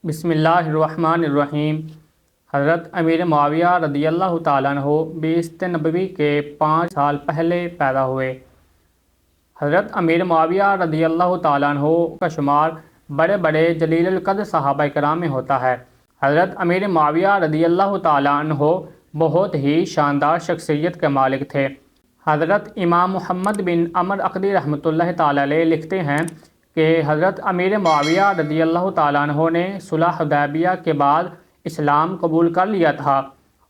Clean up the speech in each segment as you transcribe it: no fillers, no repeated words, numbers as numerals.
بسم اللہ الرحمن الرحیم۔ حضرت امیر معاویہ رضی اللہ تعالیٰ عنہ بعثت نبوی کے 5 سال پہلے پیدا ہوئے۔ حضرت امیر معاویہ رضی اللہ تعالیٰ عنہ کا شمار بڑے بڑے جلیل القدر صحابہ کرام میں ہوتا ہے۔ حضرت امیر معاویہ رضی اللہ تعالیٰ عنہ بہت ہی شاندار شخصیت کے مالک تھے۔ حضرت امام محمد بن عمر عقدی رحمۃ اللہ تعالیٰ علیہ لکھتے ہیں کہ حضرت امیر معاویہ رضی اللہ تعالیٰ عنہ نے صلح حدیبیہ کے بعد اسلام قبول کر لیا تھا،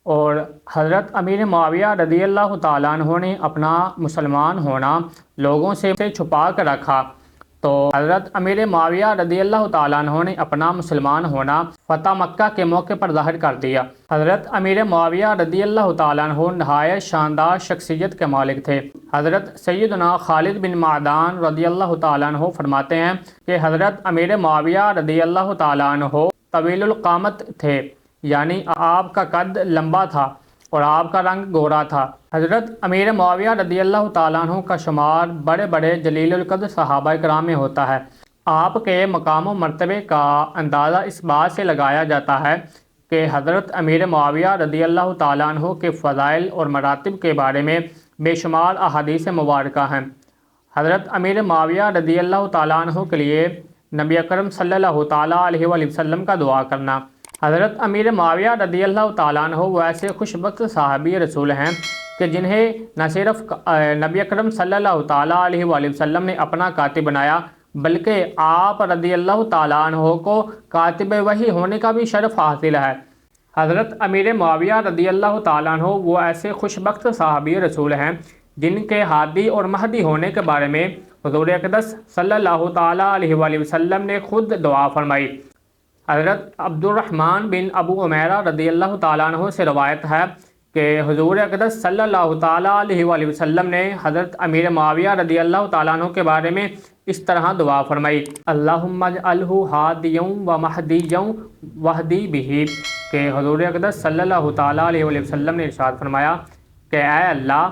اور حضرت امیر معاویہ رضی اللہ تعالیٰ عنہ نے اپنا مسلمان ہونا لوگوں سے چھپا کر رکھا، تو حضرت امیر معاویہ رضی اللہ تعالیٰ عنہ نے اپنا مسلمان ہونا فتح مکہ کے موقع پر ظاہر کر دیا۔ حضرت امیر معاویہ رضی اللہ تعالیٰ عنہ نہایت شاندار شخصیت کے مالک تھے۔ حضرت سیدنا خالد بن معدان رضی اللہ تعالیٰ عنہ فرماتے ہیں کہ حضرت امیر معاویہ رضی اللہ تعالیٰ عنہ طویل القامت تھے، یعنی آپ کا قد لمبا تھا اور آپ کا رنگ گورا تھا۔ حضرت امیر معاویہ رضی اللہ تعالیٰ عنہ کا شمار بڑے بڑے جلیل القدر صحابہ کرام میں ہوتا ہے۔ آپ کے مقام و مرتبے کا اندازہ اس بات سے لگایا جاتا ہے کہ حضرت امیر معاویہ رضی اللہ تعالیٰ عنہ کے فضائل اور مراتب کے بارے میں بے شمار احادیث مبارکہ ہیں۔ حضرت امیر معاویہ رضی اللہ تعالیٰ عنہ کے لیے نبی اکرم صلی اللہ تعالیٰ علیہ وآلہ وسلم کا دعا کرنا۔ حضرت امیر معاویہ رضی اللہ تعالیٰ عنہ وہ ایسے خوش بخت صحابی رسول ہیں کہ جنہیں نہ صرف نبی اکرم صلی اللہ تعالیٰ علیہ وآلہ وسلم نے اپنا کاتب بنایا، بلکہ آپ رضی اللہ تعالیٰ عنہ کو کاتب وحی ہونے کا بھی شرف حاصل ہے۔ حضرت امیر معاویہ رضی اللہ تعالیٰ عنہ وہ ایسے خوش بخت صحابی رسول ہیں جن کے ہادی اور مہدی ہونے کے بارے میں حضور اقدس صلی اللہ تعالیٰ علیہ وآلہ وسلم نے خود دعا فرمائی۔ حضرت عبد الرحمن بن ابو عمیرہ رضی اللہ تعالیٰ عنہ سے روایت ہے کہ حضور اقدس صلی اللہ تعالیٰ علیہ وآلہ وسلم نے حضرت امیر معاویہ رضی اللہ تعالیٰ عنہ کے بارے میں اس طرح دعا فرمائی: اللہم اجعلہ ہادیا و مہدیا واہدی بہ، کہ حضور اقدس صلی اللہ تعالیٰ علیہ وآلہ وسلم نے ارشاد فرمایا کہ اے اللہ،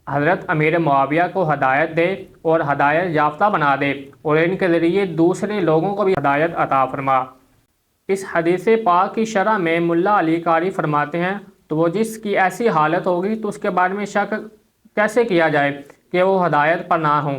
حضرت امیر معاویہ کو ہدایت دے اور ہدایت یافتہ بنا دے، اور ان کے ذریعے دوسرے لوگوں کو بھی ہدایت عطا فرما۔ اس حدیث پاک کی شرح میں ملا علی قاری فرماتے ہیں تو وہ جس کی ایسی حالت ہوگی تو اس کے بارے میں شک کیسے کیا جائے کہ وہ ہدایت پر نہ ہوں۔